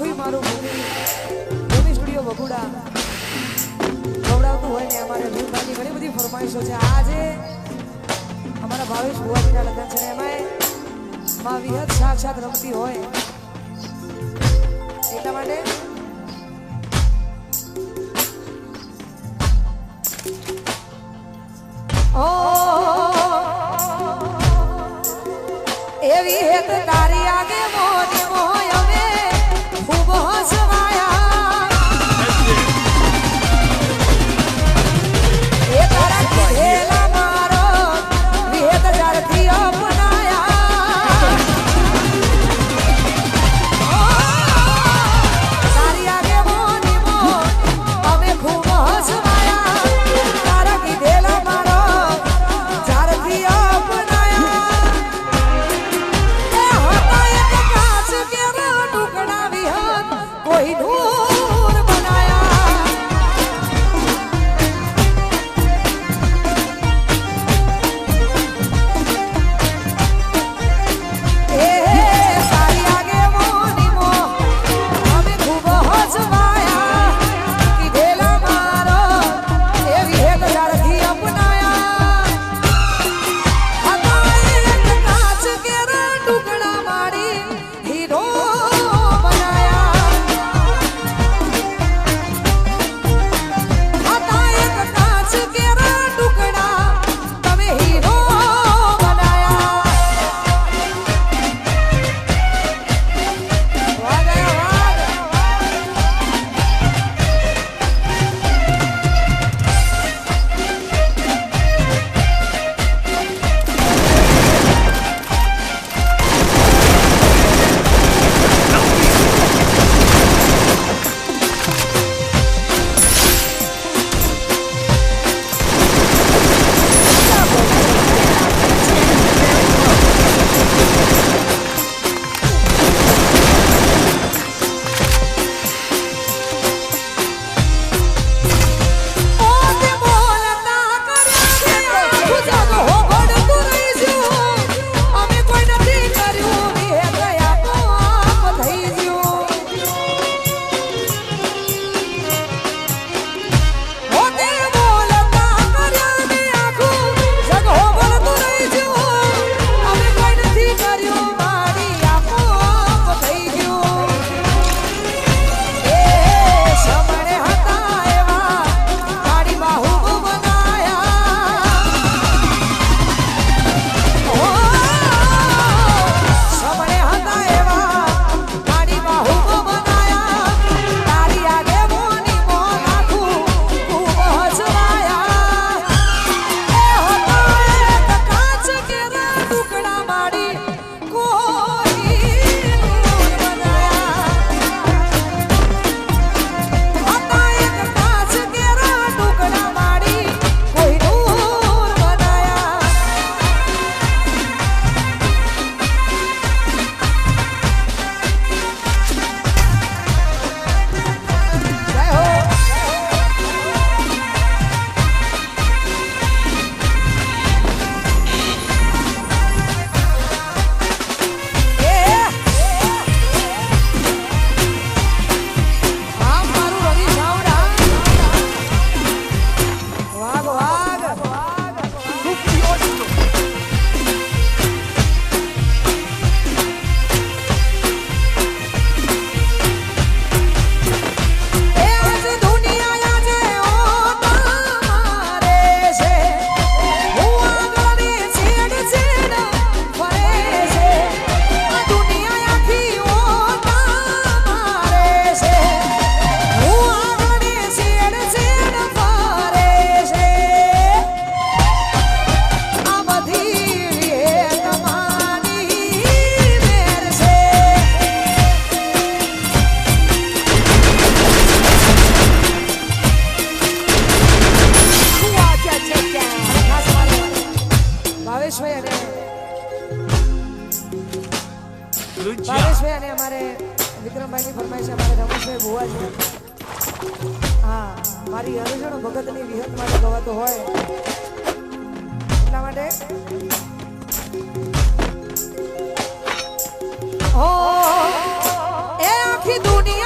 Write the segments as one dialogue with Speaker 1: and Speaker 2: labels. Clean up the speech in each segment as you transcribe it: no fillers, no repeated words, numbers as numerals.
Speaker 1: આખું મારું ભૂમિ સ્ટુડિયો બગુડા ગવડાવતું હોય ને અમારે ભીમભાઈની ઘણી બધી ફરમાઈશો છે. આજે અમારા ભાવેશ ભુવાજીના લગ્ન છે ને એમાંય માં વિહત સાક્ષાત રમતી હોય એટલા માટે એવી હેત તારી આગે મોની મોય અમે ખૂબ હસવાયા એ તારા કીધેલા મારો વિહેત જારથી અપનાયા તારી આગે મોની મોય અમે ખૂબ હસવાયા તારા કીધેલા મારો જારથી કોઈ નૂર બનાયા એ તારી આગે મોની મો અમે ખૂબ હસવાયા કીધેલા મારો એવી હેત જારથી અપનાયા હતા એક કાચ કેરા ટુકડા મારી હીરો ભાવેશભાઈ અને અમારે વિક્રમભાઈની ફરમાઈશ અમારે રમેશભાઈ ભુવાજી. હા, મારી હરીજનો ભગતની વિહત માટે ગવાતો હોય એટલા માટે એ આખી દુનિયા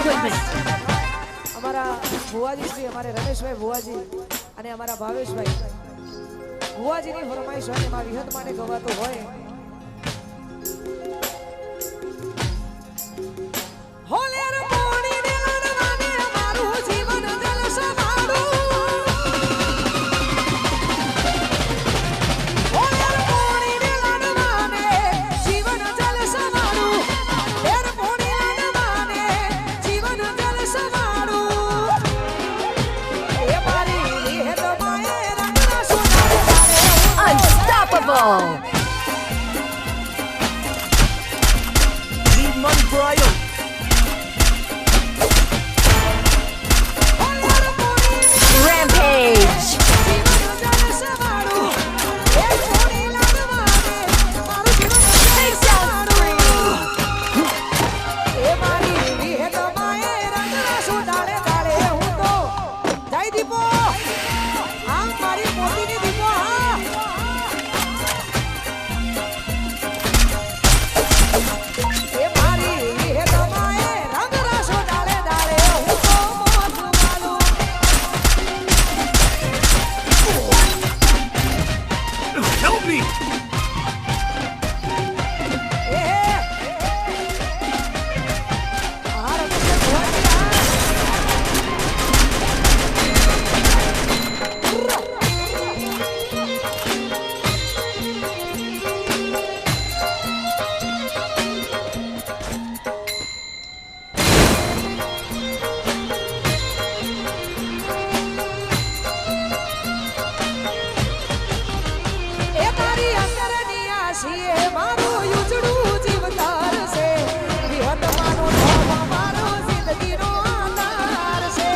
Speaker 2: equipment.
Speaker 1: અમારા ભુવાજી શ્રી અમારે રમેશભાઈ ભુવાજી અને અમારા ભાવેશભાઈ ભુવાજીની ફરમાઈશ હોય એમાં વિહત માટે ગવાતું હોય હોલેર મોણી ને લડવાને મારું જીવન જલસમાડું હોલેર મોણી ને લડવાને જીવન જલસમાડું હોલેર મોણી લડવાને જીવન જલસમાડું એ મારી વિહત માએ રંગના સોનારે
Speaker 2: Unstoppable.
Speaker 3: Leave money for Ayo.
Speaker 2: Rampage.
Speaker 3: Help me!
Speaker 1: મારું યુજડું જીવતાર છે વિહત માનો ધર્મ મારો જિંદગીનો આધાર છે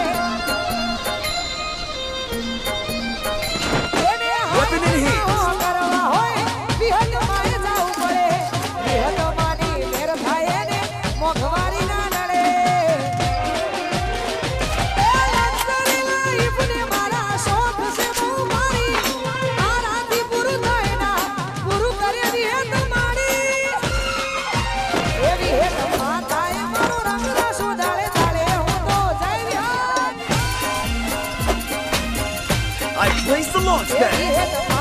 Speaker 1: એને
Speaker 3: Weapon in hand.
Speaker 1: કરવા હોય વિહત માએ જાવું પડે વિહત માની મેર થાય ને મોઘવારી ના નડે એ લશ્કરી લાઈફને મારા શોખ છે બહુ મારી મારાથી પૂરું થાય ના પૂરું કરે વિહત મારી એ વિહત માતાએ મારો રંગ રસો ધાળે ધાળે હું તો જઈ વિહત
Speaker 3: I place the launch
Speaker 1: A
Speaker 3: pad.
Speaker 1: Vihat